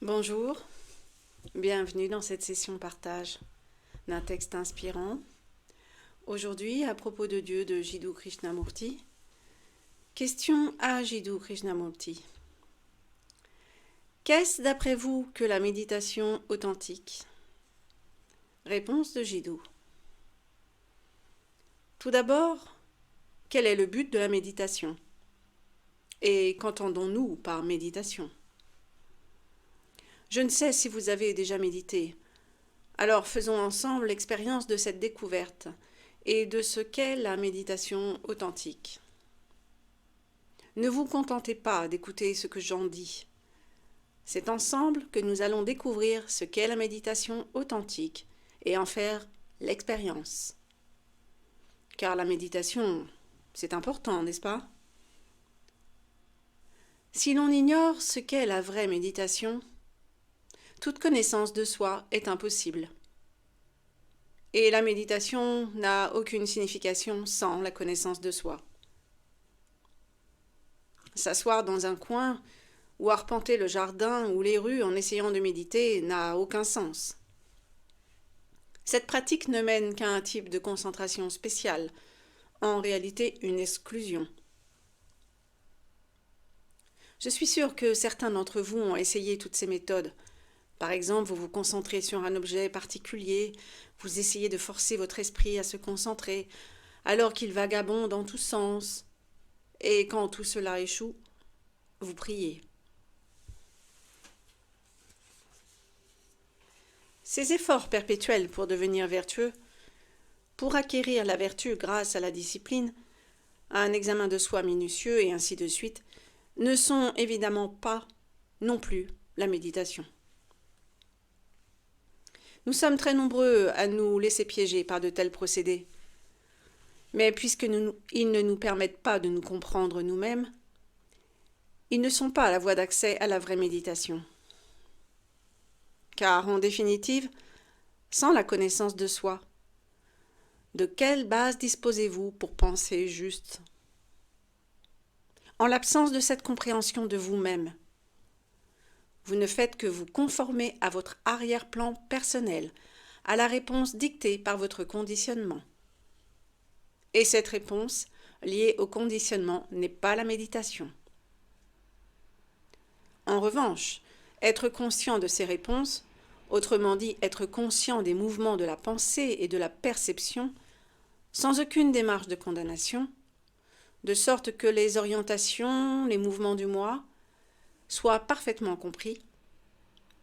Bonjour, bienvenue dans cette session partage d'un texte inspirant. Aujourd'hui, à propos de Dieu de Jiddu Krishnamurti, question à Jiddu Krishnamurti. Qu'est-ce d'après vous que la méditation authentique? Réponse de Jiddu. Tout d'abord, quel est le but de la méditation? Et qu'entendons-nous par méditation? Je ne sais si vous avez déjà médité. Alors faisons ensemble l'expérience de cette découverte et de ce qu'est la méditation authentique. Ne vous contentez pas d'écouter ce que j'en dis. C'est ensemble que nous allons découvrir ce qu'est la méditation authentique et en faire l'expérience. Car la méditation, c'est important, n'est-ce pas? Si l'on ignore ce qu'est la vraie méditation, toute connaissance de soi est impossible. Et la méditation n'a aucune signification sans la connaissance de soi. S'asseoir dans un coin ou arpenter le jardin ou les rues en essayant de méditer n'a aucun sens. Cette pratique ne mène qu'à un type de concentration spéciale, en réalité une exclusion. Je suis sûre que certains d'entre vous ont essayé toutes ces méthodes. Par exemple, vous vous concentrez sur un objet particulier, vous essayez de forcer votre esprit à se concentrer, alors qu'il vagabonde dans tous sens. Et quand tout cela échoue, vous priez. Ces efforts perpétuels pour devenir vertueux, pour acquérir la vertu grâce à la discipline, à un examen de soi minutieux et ainsi de suite, ne sont évidemment pas non plus la méditation. Nous sommes très nombreux à nous laisser piéger par de tels procédés. Mais puisqu'ils ne nous permettent pas de nous comprendre nous-mêmes, ils ne sont pas la voie d'accès à la vraie méditation. Car, en définitive, sans la connaissance de soi, de quelle base disposez-vous pour penser juste? En l'absence de cette compréhension de vous-même, vous ne faites que vous conformer à votre arrière-plan personnel, à la réponse dictée par votre conditionnement. Et cette réponse, liée au conditionnement, n'est pas la méditation. En revanche, être conscient de ces réponses, autrement dit être conscient des mouvements de la pensée et de la perception, sans aucune démarche de condamnation, de sorte que les orientations, les mouvements du moi, soient parfaitement compris,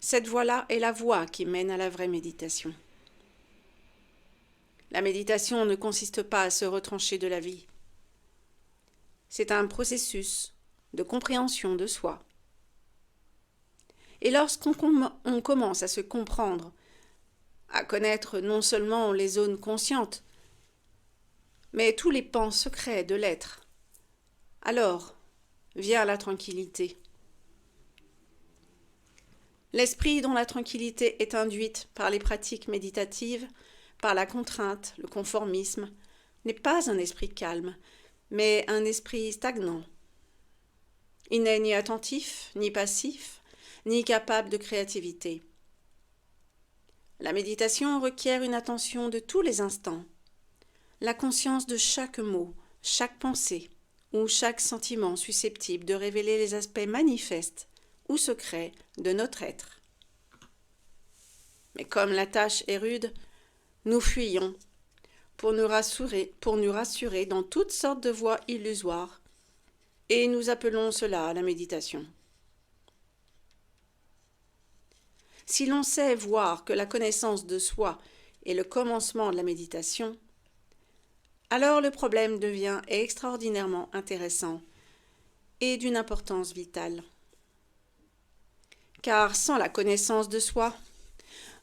cette voie-là est la voie qui mène à la vraie méditation. La méditation ne consiste pas à se retrancher de la vie. C'est un processus de compréhension de soi. Et lorsqu'on commence à se comprendre, à connaître non seulement les zones conscientes, mais tous les pans secrets de l'être, alors vient la tranquillité. L'esprit dont la tranquillité est induite par les pratiques méditatives, par la contrainte, le conformisme, n'est pas un esprit calme, mais un esprit stagnant. Il n'est ni attentif, ni passif, ni capable de créativité. La méditation requiert une attention de tous les instants, la conscience de chaque mot, chaque pensée ou chaque sentiment susceptible de révéler les aspects manifestes ou secrets de notre être. Mais comme la tâche est rude, nous fuyons pour nous rassurer dans toutes sortes de voies illusoires, et nous appelons cela la méditation. Si l'on sait voir que la connaissance de soi est le commencement de la méditation, alors le problème devient extraordinairement intéressant et d'une importance vitale. Car sans la connaissance de soi,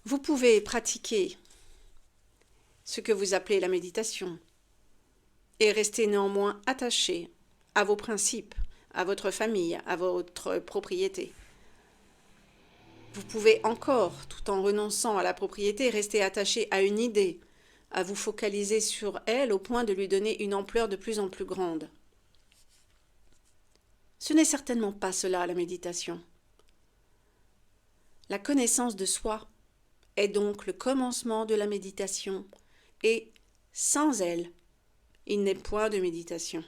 vous pouvez pratiquer ce que vous appelez la méditation et rester néanmoins attaché à vos principes, à votre famille, à votre propriété. Vous pouvez encore, tout en renonçant à la propriété, rester attaché à une idée, à vous focaliser sur elle au point de lui donner une ampleur de plus en plus grande. Ce n'est certainement pas cela la méditation. La connaissance de soi est donc le commencement de la méditation et sans elle, il n'est point de méditation.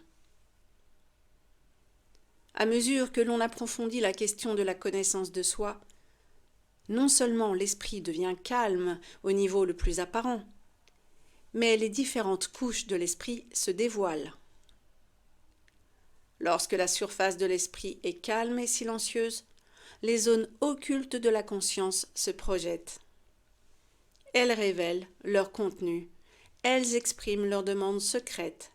À mesure que l'on approfondit la question de la connaissance de soi, non seulement l'esprit devient calme au niveau le plus apparent, mais les différentes couches de l'esprit se dévoilent. Lorsque la surface de l'esprit est calme et silencieuse, les zones occultes de la conscience se projettent. Elles révèlent leur contenu, elles expriment leurs demandes secrètes,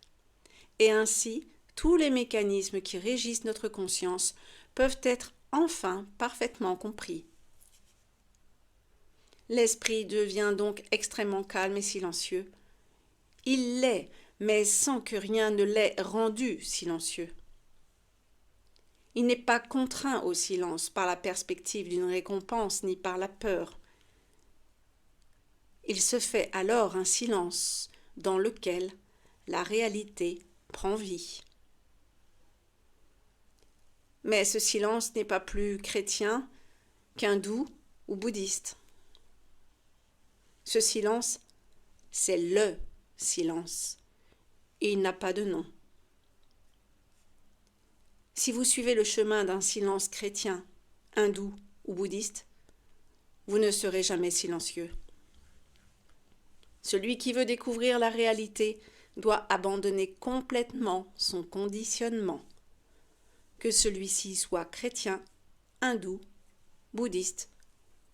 et ainsi tous les mécanismes qui régissent notre conscience peuvent être enfin parfaitement compris. L'esprit devient donc extrêmement calme et silencieux. Il l'est, mais sans que rien ne l'ait rendu silencieux. Il n'est pas contraint au silence par la perspective d'une récompense ni par la peur. Il se fait alors un silence dans lequel la réalité prend vie. Mais ce silence n'est pas plus chrétien qu'hindou ou bouddhiste. Ce silence, c'est le silence, et il n'a pas de nom. Si vous suivez le chemin d'un silence chrétien, hindou ou bouddhiste, vous ne serez jamais silencieux. Celui qui veut découvrir la réalité doit abandonner complètement son conditionnement, que celui-ci soit chrétien, hindou, bouddhiste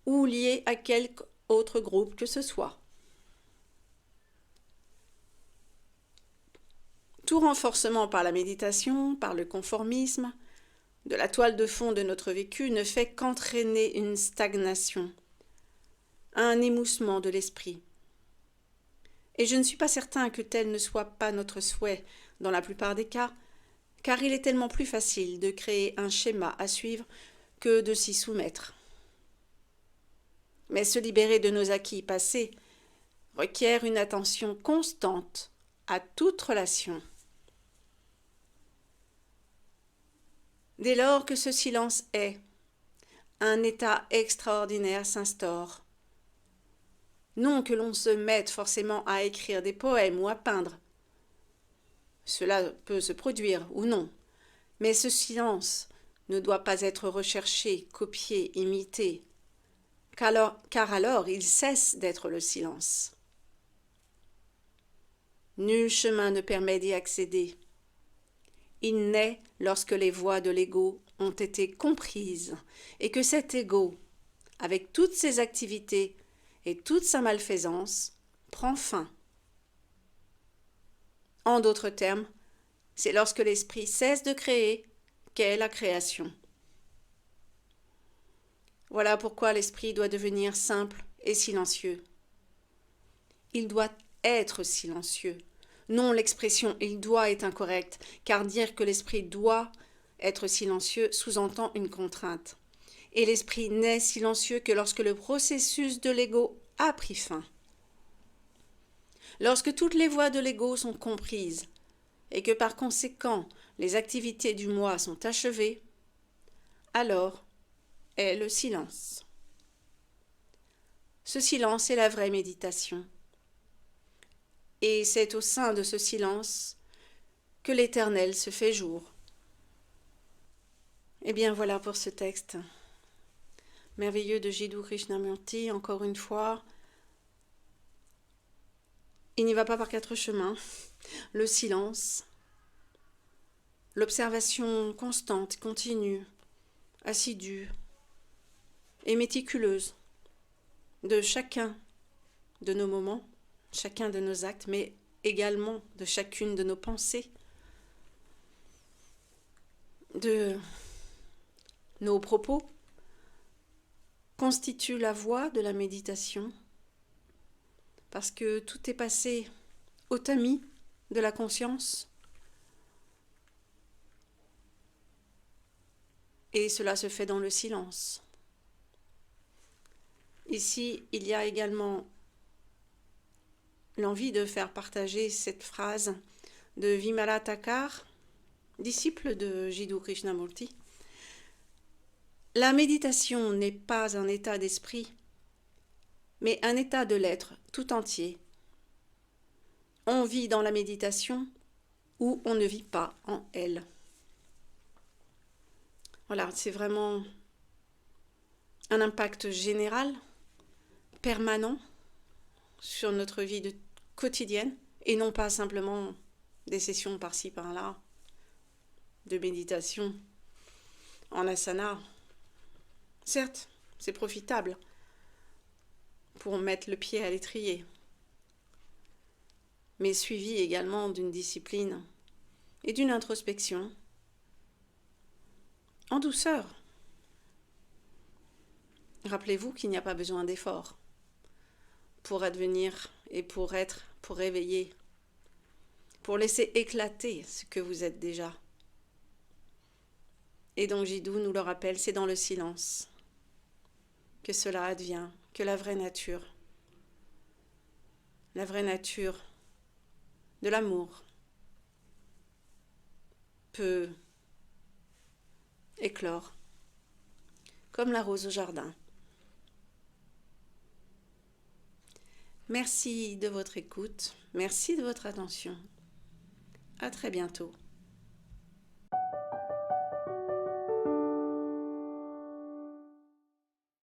ou lié à quelque autre groupe que ce soit. Tout renforcement par la méditation, par le conformisme, de la toile de fond de notre vécu ne fait qu'entraîner une stagnation, un émoussement de l'esprit. Et je ne suis pas certain que tel ne soit pas notre souhait dans la plupart des cas, car il est tellement plus facile de créer un schéma à suivre que de s'y soumettre. Mais se libérer de nos acquis passés requiert une attention constante à toute relation. Dès lors que ce silence est, un état extraordinaire s'instaure. Non que l'on se mette forcément à écrire des poèmes ou à peindre. Cela peut se produire ou non, mais ce silence ne doit pas être recherché, copié, imité, car alors il cesse d'être le silence. Nul chemin ne permet d'y accéder. Il naît lorsque les voies de l'ego ont été comprises et que cet ego, avec toutes ses activités et toute sa malfaisance, prend fin. En d'autres termes, c'est lorsque l'esprit cesse de créer qu'est la création. Voilà pourquoi l'esprit doit devenir simple et silencieux. Il doit être silencieux. Non, l'expression « il doit » est incorrecte, car dire que l'esprit doit être silencieux sous-entend une contrainte. Et l'esprit n'est silencieux que lorsque le processus de l'ego a pris fin. Lorsque toutes les voies de l'ego sont comprises, et que par conséquent les activités du moi sont achevées, alors est le silence. Ce silence est la vraie méditation. Et c'est au sein de ce silence que l'Éternel se fait jour. Eh bien voilà pour ce texte merveilleux de Jiddu Krishnamurti, encore une fois. Il n'y va pas par quatre chemins. Le silence, l'observation constante, continue, assidue et méticuleuse de chacun de nos moments, chacun de nos actes, mais également de chacune de nos pensées, de nos propos, constitue la voie de la méditation, parce que tout est passé au tamis de la conscience, et cela se fait dans le silence. Ici, il y a également l'envie de faire partager cette phrase de Vimala Thakar, disciple de Jiddu Krishnamurti, La méditation n'est pas un état d'esprit, mais un état de l'être tout entier. On vit dans la méditation ou on ne vit pas en elle. Voilà, c'est vraiment un impact général, permanent, sur notre vie quotidienne, et non pas simplement des sessions par-ci, par-là, de méditation en asana. Certes, c'est profitable pour mettre le pied à l'étrier, mais suivi également d'une discipline et d'une introspection en douceur. Rappelez-vous qu'il n'y a pas besoin d'effort pour advenir et pour être, pour réveiller, pour laisser éclater ce que vous êtes déjà. Et donc Jiddu nous le rappelle, c'est dans le silence que cela advient, que la vraie nature de l'amour peut éclore, comme la rose au jardin. Merci de votre écoute, merci de votre attention. À très bientôt.